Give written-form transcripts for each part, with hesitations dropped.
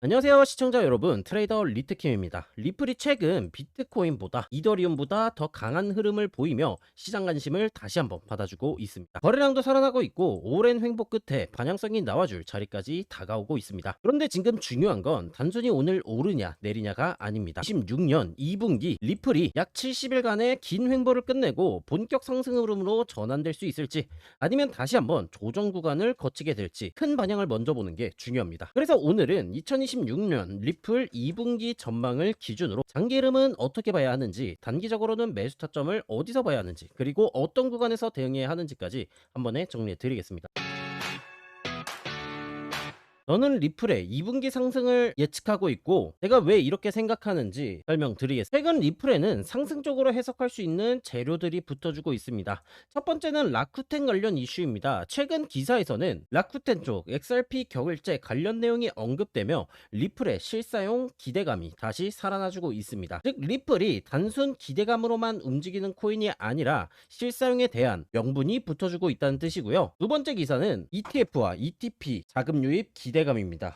안녕하세요 시청자 여러분, 트레이더 리트킴입니다. 리플이 최근 비트코인보다 이더리움보다 더 강한 흐름을 보이며 시장 관심을 다시 한번 받아주고 있습니다. 거래량도 살아나고 있고 오랜 횡보 끝에 반향성이 나와줄 자리까지 다가오고 있습니다. 그런데 지금 중요한 건 단순히 오늘 오르냐 내리냐가 아닙니다. 26년 2분기 리플이 약 70일간의 긴 횡보를 끝내고 본격 상승 흐름으로 전환될 수 있을지, 아니면 다시 한번 조정 구간을 거치게 될지 큰 방향을 먼저 보는 게 중요합니다. 그래서 오늘은 2026년 리플 2분기 전망을 기준으로 장기 흐름은 어떻게 봐야 하는지, 단기적으로는 매수 타점을 어디서 봐야 하는지, 그리고 어떤 구간에서 대응해야 하는지까지 한 번에 정리해 드리겠습니다. 저는 리플의 2분기 상승을 예측하고 있고, 제가 왜 이렇게 생각하는지 설명드리겠습니다. 최근 리플에는 상승적으로 해석할 수 있는 재료들이 붙어주고 있습니다. 첫 번째는 라쿠텐 관련 이슈입니다. 최근 기사에서는 라쿠텐 쪽 XRP 격일제 관련 내용이 언급되며 리플의 실사용 기대감이 다시 살아나주고 있습니다. 즉 리플이 단순 기대감으로만 움직이는 코인이 아니라 실사용에 대한 명분이 붙어주고 있다는 뜻이고요. 두 번째 기사는 ETF와 ETP 자금 유입 기대감입니다.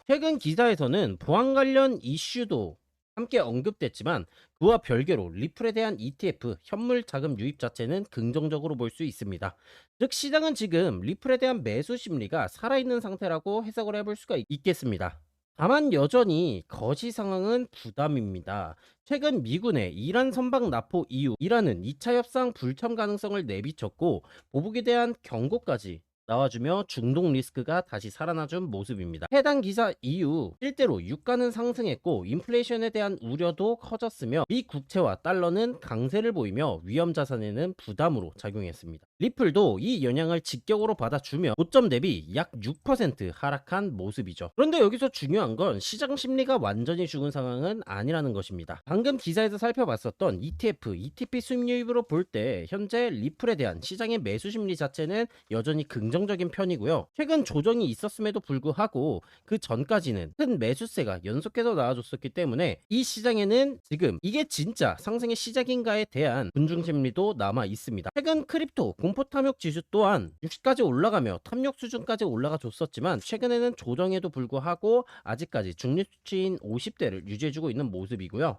최근 기사에서는 보안 관련 이슈도 함께 언급됐지만, 그와 별개로 리플에 대한 ETF 현물 자금 유입 자체는 긍정적으로 볼 수 있습니다. 즉 시장은 지금 리플에 대한 매수 심리가 살아있는 상태라고 해석을 해볼 수가 있겠습니다. 다만 여전히 거시 상황은 부담입니다. 최근 미군의 이란 선박 납포 이후 이란은 2차 협상 불참 가능성을 내비쳤고, 보복에 대한 경고까지 나와주며 중동 리스크가 다시 살아나준 모습입니다. 해당 기사 이후 실제로 유가는 상승했고 인플레이션에 대한 우려도 커졌으며 미 국채와 달러는 강세를 보이며 위험 자산에는 부담으로 작용했습니다. 리플도 이 영향을 직격으로 받아주며 고점 대비 약 6% 하락한 모습이죠. 그런데 여기서 중요한 건 시장 심리가 완전히 죽은 상황은 아니라는 것입니다. 방금 기사에서 살펴봤었던 ETF, ETP 수입 유입으로 볼 때 현재 리플에 대한 시장의 매수 심리 자체는 여전히 긍정적인 편이고요. 최근 조정이 있었음에도 불구하고 그 전까지는 큰 매수세가 연속해서 나와줬었기 때문에 이 시장에는 지금 이게 진짜 상승의 시작인가에 대한 군중 심리도 남아 있습니다. 최근 크립토 공포 탐욕 지수 또한 60까지 올라가며 탐욕 수준까지 올라가 줬었지만 최근에는 조정에도 불구하고 아직까지 중립 수치인 50대를 유지해주고 있는 모습이고요.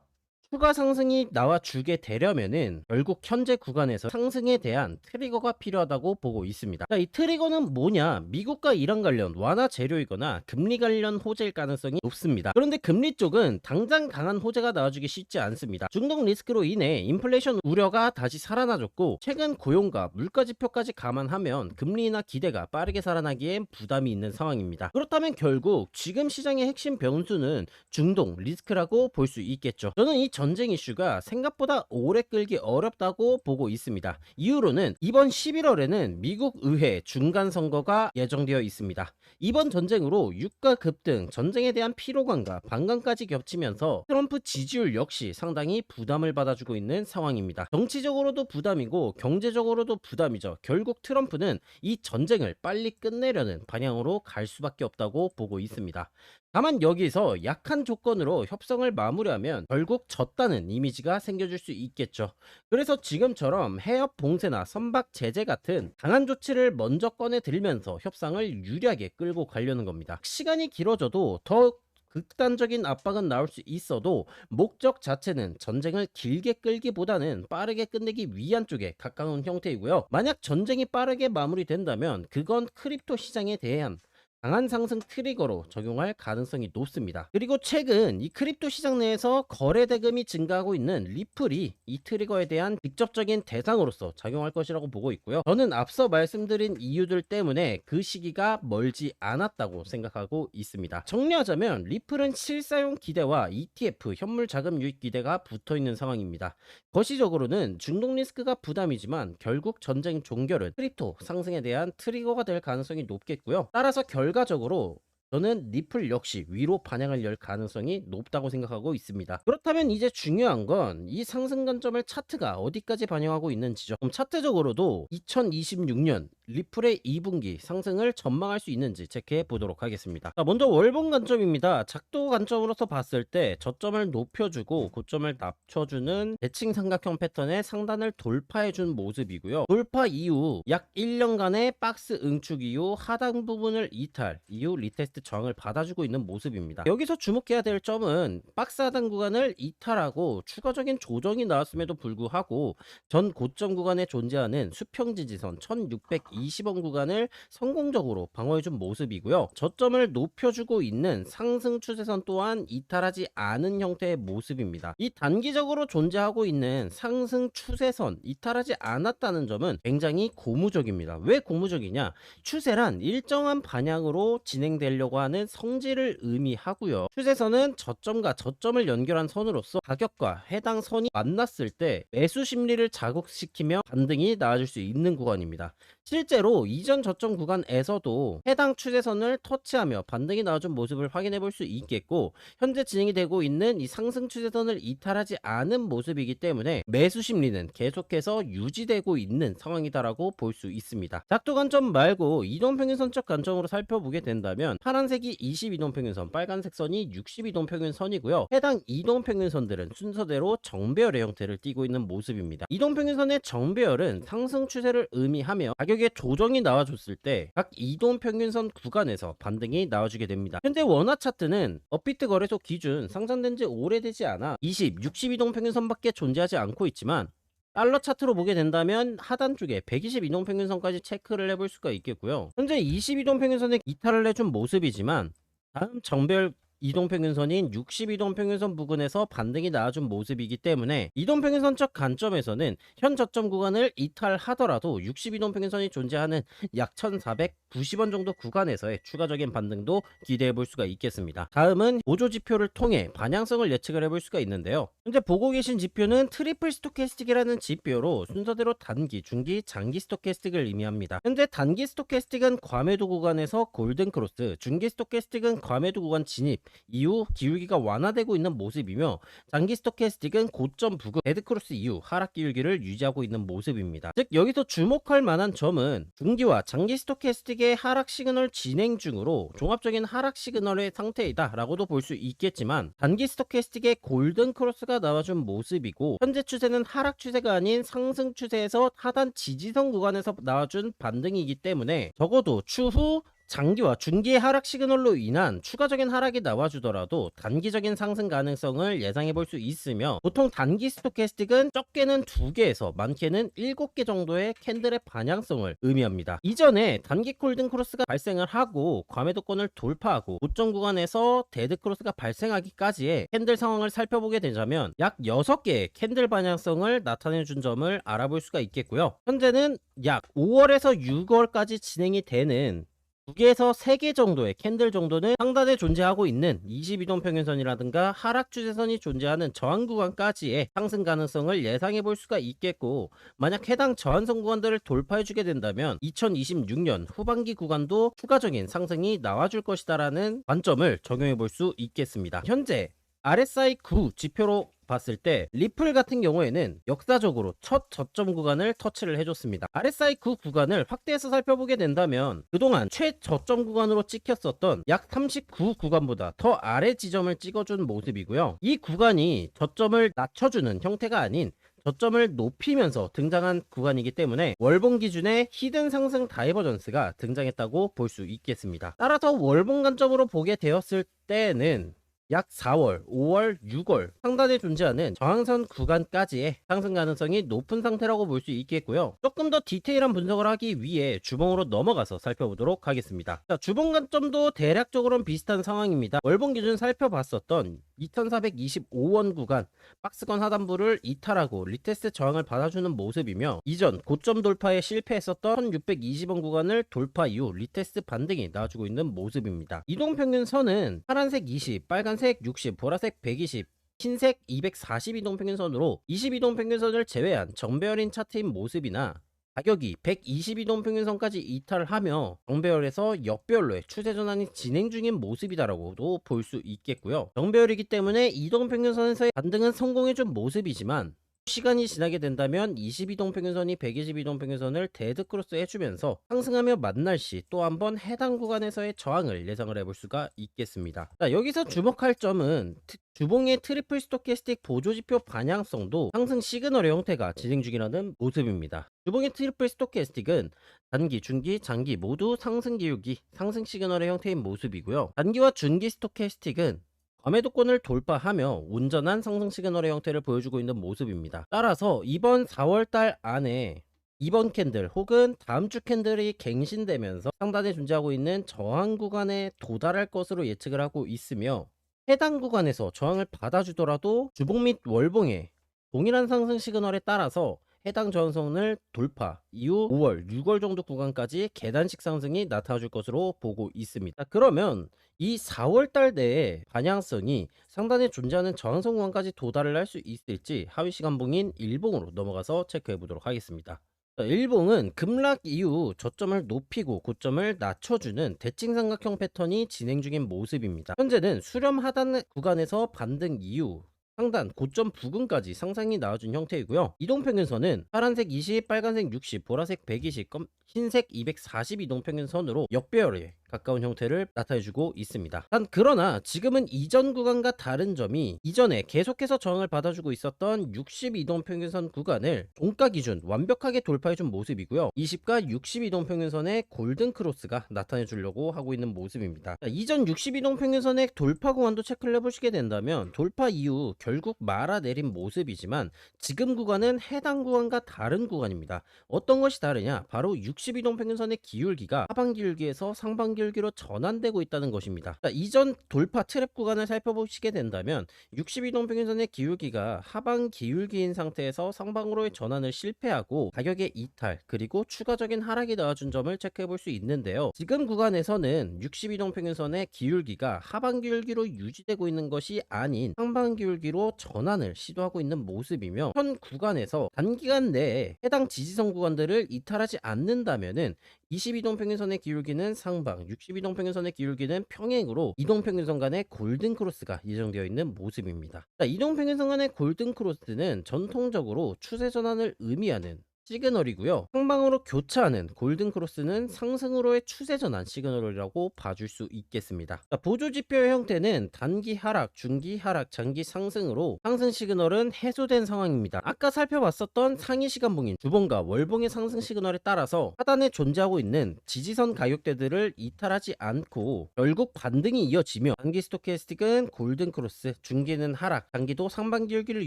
추가 상승이 나와주게 되려면은 결국 현재 구간에서 상승에 대한 트리거가 필요하다고 보고 있습니다. 자, 이 트리거는 뭐냐? 미국과 이란 관련 완화 재료이거나 금리 관련 호재일 가능성이 높습니다. 그런데 금리 쪽은 당장 강한 호재가 나와주기 쉽지 않습니다. 중동 리스크로 인해 인플레이션 우려가 다시 살아나줬고, 최근 고용과 물가 지표까지 감안하면 금리나 기대가 빠르게 살아나기엔 부담이 있는 상황입니다. 그렇다면 결국 지금 시장의 핵심 변수는 중동 리스크라고 볼 수 있겠죠. 저는 이 전쟁 이슈가 생각보다 오래 끌기 어렵다고 보고 있습니다. 이유로는 이번 11월에는 미국 의회 중간 선거가 예정되어 있습니다. 이번 전쟁으로 유가 급등, 전쟁에 대한 피로감과 반감까지 겹치면서 트럼프 지지율 역시 상당히 부담을 받아주고 있는 상황입니다. 정치적으로도 부담이고 경제적으로도 부담이죠. 결국 트럼프는 이 전쟁을 빨리 끝내려는 방향으로 갈 수밖에 없다고 보고 있습니다. 다만 여기서 약한 조건으로 협상을 마무리하면 결국 졌다는 이미지가 생겨질 수 있겠죠. 그래서 지금처럼 해협 봉쇄나 선박 제재 같은 강한 조치를 먼저 꺼내 들면서 협상을 유리하게 끌고 가려는 겁니다. 시간이 길어져도 더 극단적인 압박은 나올 수 있어도 목적 자체는 전쟁을 길게 끌기보다는 빠르게 끝내기 위한 쪽에 가까운 형태이고요. 만약 전쟁이 빠르게 마무리된다면 그건 크립토 시장에 대한 강한 상승 트리거로 적용할 가능성이 높습니다. 그리고 최근 이 크립토 시장 내에서 거래 대금이 증가하고 있는 리플이 이 트리거에 대한 직접적인 대상으로서 작용할 것이라고 보고 있고요. 저는 앞서 말씀드린 이유들 때문에 그 시기가 멀지 않았다고 생각하고 있습니다. 정리하자면 리플은 실사용 기대와 ETF 현물 자금 유입 기대가 붙어 있는 상황입니다. 거시적으로는 중동 리스크가 부담이지만 결국 전쟁 종결은 크립토 상승에 대한 트리거가 될 가능성이 높겠고요. 따라서 결과적으로 저는 리플 역시 위로 반향을 열 가능성이 높다고 생각하고 있습니다. 그렇다면 이제 중요한 건 이 상승 관점을 차트가 어디까지 반영하고 있는지죠. 그럼 차트적으로도 2026년 리플의 2분기 상승을 전망할 수 있는지 체크해 보도록 하겠습니다. 자, 먼저 월봉 관점입니다. 작도 관점으로서 봤을 때 저점을 높여주고 고점을 낮춰주는 대칭 삼각형 패턴의 상단을 돌파해준 모습이고요. 돌파 이후 약 1년간의 박스 응축 이후 하단 부분을 이탈 이후 리테스트 저항을 받아주고 있는 모습입니다. 여기서 주목해야 될 점은 박스 하단 구간을 이탈하고 추가적인 조정이 나왔음에도 불구하고 전 고점 구간에 존재하는 수평 지지선 1620원 구간을 성공적으로 방어해준 모습이고요. 저점을 높여주고 있는 상승 추세선 또한 이탈하지 않은 형태의 모습입니다. 이 단기적으로 존재하고 있는 상승 추세선 이탈하지 않았다는 점은 굉장히 고무적입니다. 왜 고무적이냐? 추세란 일정한 방향으로 진행되려고 하는 성질을 의미하고요. 추세선은 저점과 저점을 연결한 선으로서 가격과 해당 선이 만났을 때 매수 심리를 자극시키며 반등이 나아질 수 있는 구간입니다. 실제로 이전 저점 구간에서도 해당 추세선을 터치하며 반등이 나와준 모습을 확인해 볼 수 있겠고, 현재 진행이 되고 있는 이 상승 추세선을 이탈하지 않은 모습이기 때문에 매수 심리는 계속해서 유지되고 있는 상황이다라고 볼 수 있습니다. 작도 관점 말고 이동평균선적 관점으로 살펴보게 된다면 파란색이 22동평균선, 빨간색 선이 62동평균선이고요. 해당 이동평균선들은 순서대로 정배열의 형태를 띠고 있는 모습입니다. 이동평균선의 정배열은 상승 추세를 의미하며 가격의 조정이 나와줬을 때 각 이동평균선 구간에서 반등이 나와주게 됩니다. 현재 원화 차트는 업비트 거래소 기준 상장된 지 오래되지 않아 20, 62동평균선밖에 존재하지 않고 있지만 달러 차트로 보게 된다면 하단 쪽에 122동평균선까지 체크를 해볼 수가 있겠고요. 현재 22동평균선에 이탈을 해준 모습이지만 다음 정배열 이동평균선인 62동평균선 부근에서 반등이 나와준 모습이기 때문에 이동평균선적 관점에서는 현 저점 구간을 이탈하더라도 62동평균선이 존재하는 약 1490원 정도 구간에서의 추가적인 반등도 기대해 볼 수가 있겠습니다. 다음은 보조 지표를 통해 반향성을 예측을 해볼 수가 있는데요. 현재 보고 계신 지표는 트리플 스토캐스틱이라는 지표로 순서대로 단기, 중기, 장기 스토캐스틱을 의미합니다. 현재 단기 스토캐스틱은 과매도 구간에서 골든 크로스, 중기 스토캐스틱은 과매도 구간 진입 이후 기울기가 완화되고 있는 모습이며, 장기 스토캐스틱은 고점 부근 데드크로스 이후 하락 기울기를 유지하고 있는 모습입니다. 즉 여기서 주목할 만한 점은 중기와 장기 스토캐스틱의 하락 시그널 진행 중으로 종합적인 하락 시그널의 상태이다 라고도 볼 수 있겠지만, 단기 스토캐스틱의 골든 크로스가 나와준 모습이고, 현재 추세는 하락 추세가 아닌 상승 추세에서 하단 지지선 구간에서 나와준 반등이기 때문에 적어도 추후 장기와 중기의 하락 시그널로 인한 추가적인 하락이 나와주더라도 단기적인 상승 가능성을 예상해 볼 수 있으며, 보통 단기 스토캐스틱은 적게는 2개에서 많게는 7개 정도의 캔들의 반향성을 의미합니다. 이전에 단기 골든 크로스가 발생을 하고 과매도권을 돌파하고 고점 구간에서 데드 크로스가 발생하기까지의 캔들 상황을 살펴보게 되자면 약 6개의 캔들 반향성을 나타내 준 점을 알아볼 수가 있겠고요. 현재는 약 5월에서 6월까지 진행이 되는 2개에서 3개 정도의 캔들 정도는 상단에 존재하고 있는 22동 평균선이라든가 하락 추세선이 존재하는 저항 구간까지의 상승 가능성을 예상해 볼 수가 있겠고, 만약 해당 저항선 구간들을 돌파해 주게 된다면 2026년 후반기 구간도 추가적인 상승이 나와줄 것이다 라는 관점을 적용해 볼 수 있겠습니다. 현재 RSI 9 지표로 봤을 때 리플 같은 경우에는 역사적으로 첫 저점 구간을 터치를 해줬습니다. RSI 9 구간을 확대해서 살펴보게 된다면 그동안 최저점 구간으로 찍혔었던 약 39 구간보다 더 아래 지점을 찍어준 모습이고요. 이 구간이 저점을 낮춰주는 형태가 아닌 저점을 높이면서 등장한 구간이기 때문에 월봉 기준의 히든 상승 다이버전스가 등장했다고 볼 수 있겠습니다. 따라서 월봉 관점으로 보게 되었을 때는 약 4월, 5월, 6월 상단에 존재하는 저항선 구간까지의 상승 가능성이 높은 상태라고 볼 수 있겠고요. 조금 더 디테일한 분석을 하기 위해 주봉으로 넘어가서 살펴보도록 하겠습니다. 자, 주봉 관점도 대략적으로는 비슷한 상황입니다. 월봉 기준 살펴봤었던 2425원 구간 박스권 하단부를 이탈하고 리테스트 저항을 받아주는 모습이며, 이전 고점 돌파에 실패했었던 1620원 구간을 돌파 이후 리테스트 반등이 나와주고 있는 모습입니다. 이동평균선은 파란색 20, 빨간색 60, 보라색 120, 흰색 242동 평균선으로 22동 평균선을 제외한 정배열인 차트인 모습이나, 가격이 122동 평균선까지 이탈하며 정배열에서 역배열로의 추세 전환이 진행 중인 모습이다라고도 볼 수 있겠고요. 정배열이기 때문에 이동 평균선에서의 반등은 성공해준 모습이지만 시간이 지나게 된다면 22동평균선이 122동평균선을 데드크로스 해주면서 상승하며 만날 시 또 한번 해당 구간에서의 저항을 예상을 해볼 수가 있겠습니다. 자, 여기서 주목할 점은 주봉의 트리플 스토캐스틱 보조지표 반향성도 상승 시그널의 형태가 진행 중이라는 모습입니다. 주봉의 트리플 스토캐스틱은 단기, 중기, 장기 모두 상승 기울기, 상승 시그널의 형태인 모습이고요. 단기와 중기 스토캐스틱은 과매도권을 돌파하며 온전한 상승 시그널의 형태를 보여주고 있는 모습입니다. 따라서 이번 4월달 안에 이번 캔들 혹은 다음 주 캔들이 갱신되면서 상단에 존재하고 있는 저항 구간에 도달할 것으로 예측을 하고 있으며, 해당 구간에서 저항을 받아주더라도 주봉 및 월봉의 동일한 상승 시그널에 따라서 해당 저항선을 돌파 이후 5월, 6월 정도 구간까지 계단식 상승이 나타날 것으로 보고 있습니다. 그러면 이 4월 달 내에 반향성이 상단에 존재하는 저항선 구간까지 도달을 할 수 있을지 하위 시간봉인 일봉으로 넘어가서 체크해 보도록 하겠습니다. 일봉은 급락 이후 저점을 높이고 고점을 낮춰주는 대칭삼각형 패턴이 진행 중인 모습입니다. 현재는 수렴 하단 구간에서 반등 이후 상단 고점 부근까지 상상이 나와준 형태이고요. 이동평균선은 파란색 20, 빨간색 60, 보라색 120, 흰색 240 이동평균선으로 역배열에 가까운 형태를 나타내주고 있습니다. 단 그러나 지금은 이전 구간과 다른 점이 이전에 계속해서 저항을 받아주고 있었던 60 이동평균선 구간을 종가 기준 완벽하게 돌파해준 모습이고요. 20과 60 이동평균선의 골든크로스가 나타내주려고 하고 있는 모습입니다. 자, 이전 60 이동평균선의 돌파 구간도 체크를 해보시게 된다면 돌파 이후 결국 말아내린 모습이지만 지금 구간은 해당 구간과 다른 구간입니다. 어떤 것이 다르냐? 바로 62동평균선의 기울기가 하반 기울기에서 상반 기울기로 전환되고 있다는 것입니다. 자, 이전 돌파 트랩 구간을 살펴보시게 된다면 62동평균선의 기울기가 하반 기울기인 상태에서 상방으로의 전환을 실패하고 가격의 이탈 그리고 추가적인 하락이 나와준 점을 체크해 볼 수 있는데요. 지금 구간에서는 62동평균선의 기울기가 하반 기울기로 유지되고 있는 것이 아닌 상반 기울기로 전환을 시도하고 있는 모습이며, 현 구간에서 단기간 내에 해당 지지선 구간들을 이탈하지 않는다면은 22동평균선의 기울기는 상방, 62동평균선의 기울기는 평행으로 이동평균선 간의 골든크로스가 예정되어 있는 모습입니다. 자, 이동평균선 간의 골든크로스는 전통적으로 추세 전환을 의미하는 시그널이고요. 상방으로 교차하는 골든크로스는 상승으로의 추세전환 시그널이라고 봐줄 수 있겠습니다. 자, 보조지표의 형태는 단기 하락, 중기 하락, 장기 상승으로 상승 시그널은 해소된 상황입니다. 아까 살펴봤었던 상위 시간봉인 주봉과 월봉의 상승 시그널에 따라서 하단에 존재하고 있는 지지선 가격대들을 이탈하지 않고 결국 반등이 이어지며, 단기 스토캐스틱은 골든크로스, 중기는 하락, 장기도 상반 기울기를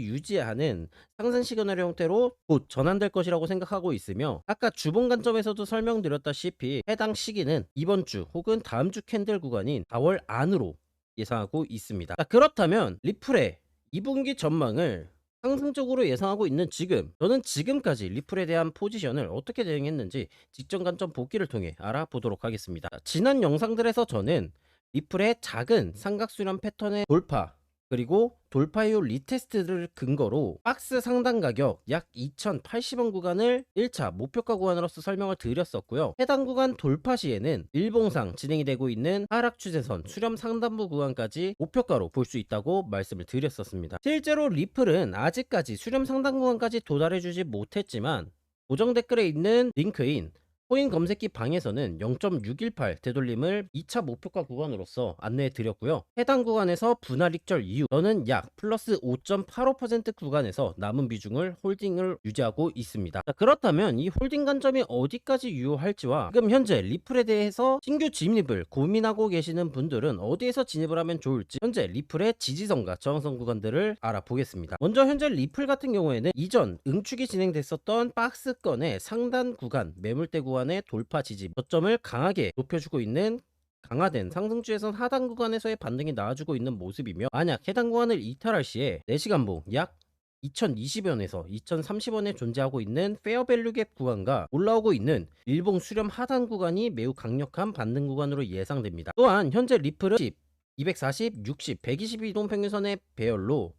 유지하는 상승 시그널의 형태로 곧 전환될 것이라고 생각하고 있으며, 아까 주봉 관점에서도 설명드렸다시피 해당 시기는 이번 주 혹은 다음 주 캔들 구간인 4월 안으로 예상하고 있습니다. 자, 그렇다면 리플의 2분기 전망을 상승적으로 예상하고 있는 지금, 저는 지금까지 리플에 대한 포지션을 어떻게 대응했는지 직전 관점 복귀를 통해 알아보도록 하겠습니다. 지난 영상들에서 저는 리플의 작은 삼각 수렴 패턴의 돌파 그리고 돌파 이후 리테스트를 근거로 박스 상단 가격 약 2,080원 구간을 1차 목표가 구간으로서 설명을 드렸었고요. 해당 구간 돌파 시에는 일봉상 진행이 되고 있는 하락 추세선 수렴 상단부 구간까지 목표가로 볼 수 있다고 말씀을 드렸었습니다. 실제로 리플은 아직까지 수렴 상단 구간까지 도달해주지 못했지만 고정 댓글에 있는 링크인 코인 검색기 방에서는 0.618 되돌림을 2차 목표가 구간으로서 안내해 드렸고요. 해당 구간에서 분할 익절 이후 저는 약 플러스 5.85% 구간에서 남은 비중을 홀딩을 유지하고 있습니다. 자, 그렇다면 이 홀딩 관점이 어디까지 유효할지와 지금 현재 리플에 대해서 신규 진입을 고민하고 계시는 분들은 어디에서 진입을 하면 좋을지 현재 리플의 지지선과 저항선 구간들을 알아보겠습니다. 먼저 현재 리플 같은 경우에는 이전 응축이 진행됐었던 박스권의 상단 구간 매물대 구간의 돌파 지지 저점을 강하게 높여주고 있는 강화된 상승주에선 하단 구간에서의 반등이 나와주고 있는 모습이며, 만약 해당 구간을 이탈할 시에 4시간봉 약 2020원에서 2030원에 존재하고 있는 페어밸류 갭 구간과 올라오고 있는 일봉 수렴 하단 구간이 매우 강력한 반등 구간으로 예상됩니다. 또한 현재 리플은 10, 240, 60, 120 이동평균선의 배열로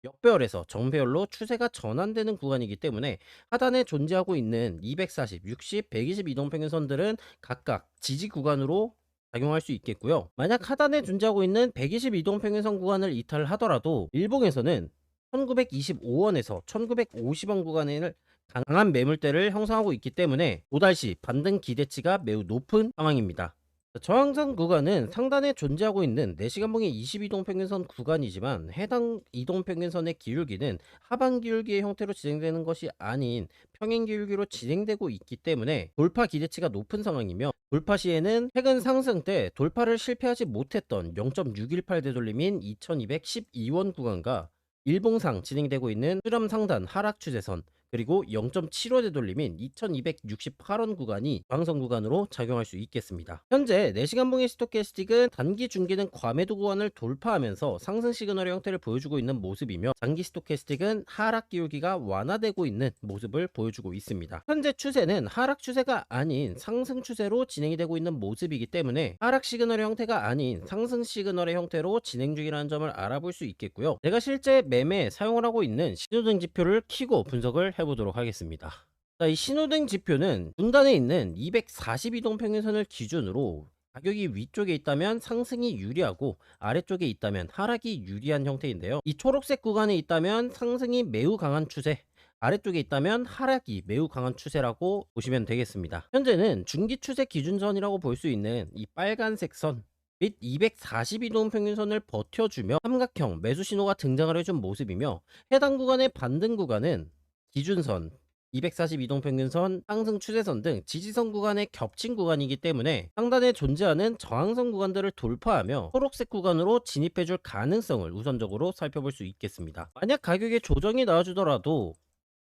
역배열에서 정배열로 추세가 전환되는 구간이기 때문에 하단에 존재하고 있는 240, 60, 120 이동평균선들은 각각 지지 구간으로 작용할 수 있겠고요. 만약 하단에 존재하고 있는 120 이동평균선 구간을 이탈하더라도 일봉에서는 1925원에서 1950원 구간을 강한 매물대를 형성하고 있기 때문에 또다시 반등 기대치가 매우 높은 상황입니다. 저항선 구간은 상단에 존재하고 있는 4시간 봉의 22동 평균선 구간이지만 해당 이동 평균선의 기울기는 하방 기울기의 형태로 진행되는 것이 아닌 평행 기울기로 진행되고 있기 때문에 돌파 기대치가 높은 상황이며, 돌파 시에는 최근 상승 때 돌파를 실패하지 못했던 0.618 되돌림인 2212원 구간과 일봉상 진행되고 있는 수렴 상단 하락 추세선, 그리고 0.75 되돌림인 2268원 구간이 저항선 구간으로 작용할 수 있겠습니다. 현재 4시간 봉의 스토캐스틱은 단기 중기는 과매도 구간을 돌파하면서 상승 시그널의 형태를 보여주고 있는 모습이며, 장기 스토캐스틱은 하락 기울기가 완화되고 있는 모습을 보여주고 있습니다. 현재 추세는 하락 추세가 아닌 상승 추세로 진행이 되고 있는 모습이기 때문에 하락 시그널의 형태가 아닌 상승 시그널의 형태로 진행 중이라는 점을 알아볼 수 있겠고요. 제가 실제 매매에 사용을 하고 있는 신호등 지표를 켜고 분석을 해보도록 하겠습니다. 자, 이 신호등 지표는 중단에 있는 242동 평균선을 기준으로 가격이 위쪽에 있다면 상승이 유리하고 아래쪽에 있다면 하락이 유리한 형태인데요. 이 초록색 구간에 있다면 상승이 매우 강한 추세, 아래쪽에 있다면 하락이 매우 강한 추세라고 보시면 되겠습니다. 현재는 중기 추세 기준선이라고 볼 수 있는 이 빨간색 선 및 242동 평균선을 버텨주며 삼각형 매수 신호가 등장을 해준 모습이며, 해당 구간의 반등 구간은 기준선, 242동 평균선, 상승 추세선 등 지지선 구간의 겹친 구간이기 때문에 상단에 존재하는 저항선 구간들을 돌파하며 초록색 구간으로 진입해줄 가능성을 우선적으로 살펴볼 수 있겠습니다. 만약 가격에 조정이 나와주더라도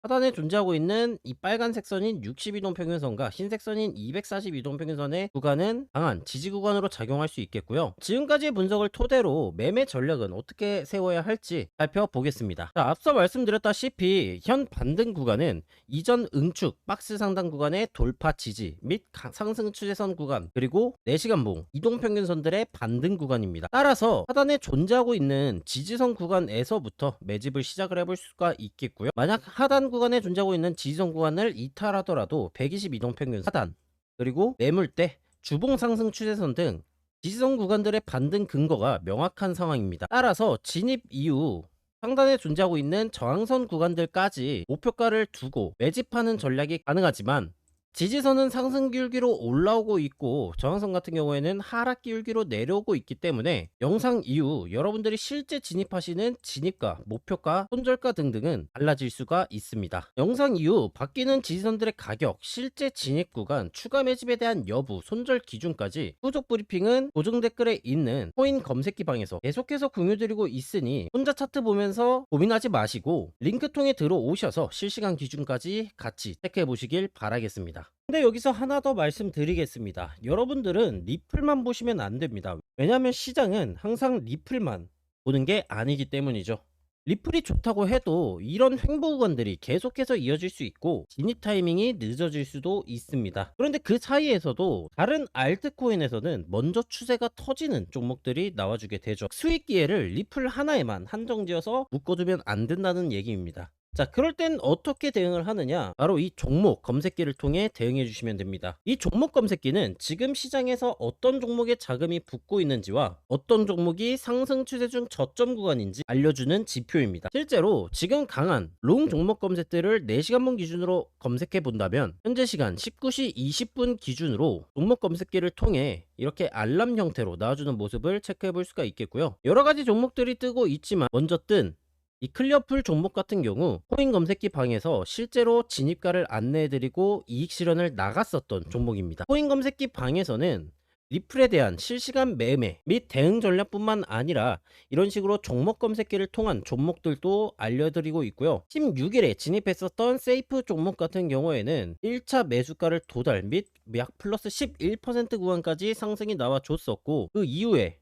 하단에 존재하고 있는 이 빨간색 선인 62동 평균선과 흰색 선인 242동 평균선의 구간은 강한 지지 구간으로 작용할 수 있겠고요. 지금까지의 분석을 토대로 매매 전략은 어떻게 세워야 할지 살펴보겠습니다. 자, 앞서 말씀드렸다시피 현 반등 구간은 이전 응축 박스 상단 구간의 돌파 지지 및 상승 추세선 구간, 그리고 4시간 봉 이동 평균선들의 반등 구간입니다. 따라서 하단에 존재하고 있는 지지선 구간에서부터 매집을 시작을 해볼 수가 있겠고요. 만약 하단 구간에 존재하고 있는 지지선 구간을 이탈하더라도 122동 평균 하단, 그리고 매물대, 주봉 상승 추세선 등 지지선 구간들의 반등 근거가 명확한 상황입니다. 따라서 진입 이후 상단에 존재하고 있는 저항선 구간들까지 목표가를 두고 매집하는 전략이 가능하지만, 지지선은 상승 기울기로 올라오고 있고 저항선 같은 경우에는 하락 기울기로 내려오고 있기 때문에 영상 이후 여러분들이 실제 진입하시는 진입가, 목표가, 손절가 등등은 달라질 수가 있습니다. 영상 이후 바뀌는 지지선들의 가격, 실제 진입 구간, 추가 매집에 대한 여부, 손절 기준까지 후속 브리핑은 고정 댓글에 있는 코인 검색기 방에서 계속해서 공유드리고 있으니 혼자 차트 보면서 고민하지 마시고 링크 통해 들어오셔서 실시간 기준까지 같이 체크해 보시길 바라겠습니다. 근데 여기서 하나 더 말씀드리겠습니다. 여러분들은 리플만 보시면 안 됩니다. 왜냐하면 시장은 항상 리플만 보는 게 아니기 때문이죠. 리플이 좋다고 해도 이런 횡보 구간들이 계속해서 이어질 수 있고 진입 타이밍이 늦어질 수도 있습니다. 그런데 그 사이에서도 다른 알트코인에서는 먼저 추세가 터지는 종목들이 나와주게 되죠. 수익 기회를 리플 하나에만 한정지어서 묶어두면 안 된다는 얘기입니다. 자, 그럴 땐 어떻게 대응을 하느냐? 바로 이 종목 검색기를 통해 대응해 주시면 됩니다. 이 종목 검색기는 지금 시장에서 어떤 종목에 자금이 붙고 있는지와 어떤 종목이 상승 추세 중 저점 구간인지 알려주는 지표입니다. 실제로 지금 강한 롱 종목 검색들을 4시간봉 기준으로 검색해 본다면 현재 시간 19시 20분 기준으로 종목 검색기를 통해 이렇게 알람 형태로 나와주는 모습을 체크해 볼 수가 있겠고요. 여러 가지 종목들이 뜨고 있지만 먼저 뜬 이 클리어풀 종목 같은 경우 코인 검색기 방에서 실제로 진입가를 안내해드리고 이익 실현을 나갔었던 종목입니다. 코인 검색기 방에서는 리플에 대한 실시간 매매 및 대응 전략뿐만 아니라 이런 식으로 종목 검색기를 통한 종목들도 알려드리고 있고요. 16일에 진입했었던 세이프 종목 같은 경우에는 1차 매수가를 도달 및 약 플러스 11% 구간까지 상승이 나와줬었고, 그 이후에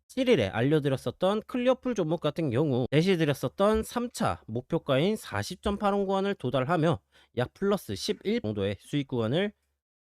7일에 알려드렸었던 클리어풀 종목 같은 경우 제시드렸었던 3차 목표가인 40.8원 구간을 도달하며 약 플러스 11 정도의 수익 구간을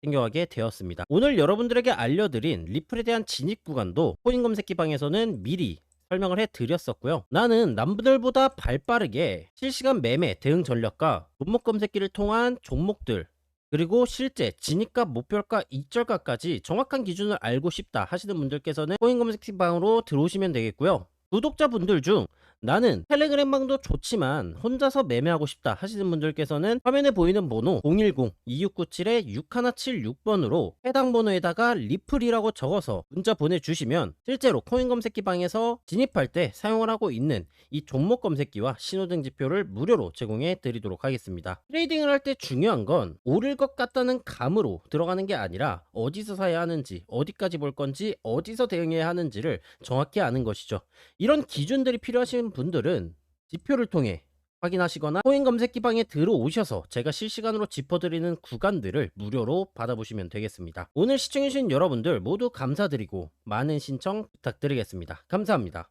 챙겨가게 되었습니다. 오늘 여러분들에게 알려드린 리플에 대한 진입 구간도 코인 검색기 방에서는 미리 설명을 해드렸었고요. 나는 남들보다 발빠르게 실시간 매매 대응 전략과 종목 검색기를 통한 종목들, 그리고 실제 진입가, 목표가, 익절가까지 정확한 기준을 알고 싶다 하시는 분들께서는 코인 검색방으로 들어오시면 되겠고요. 구독자분들 중 나는 텔레그램방도 좋지만 혼자서 매매하고 싶다 하시는 분들께서는 화면에 보이는 번호 010-2297-6176번으로 해당 번호에다가 리플이라고 적어서 문자 보내주시면 실제로 코인 검색기 방에서 진입할 때 사용을 하고 있는 이 종목 검색기와 신호등 지표를 무료로 제공해 드리도록 하겠습니다. 트레이딩을 할 때 중요한 건 오를 것 같다는 감으로 들어가는 게 아니라 어디서 사야 하는지, 어디까지 볼 건지, 어디서 대응해야 하는지를 정확히 아는 것이죠. 이런 기준들이 필요하신 분들은 지표를 통해 확인하시거나 코인 검색기 방에 들어오셔서 제가 실시간으로 짚어드리는 구간들을 무료로 받아보시면 되겠습니다. 오늘 시청해주신 여러분들 모두 감사드리고 많은 신청 부탁드리겠습니다. 감사합니다.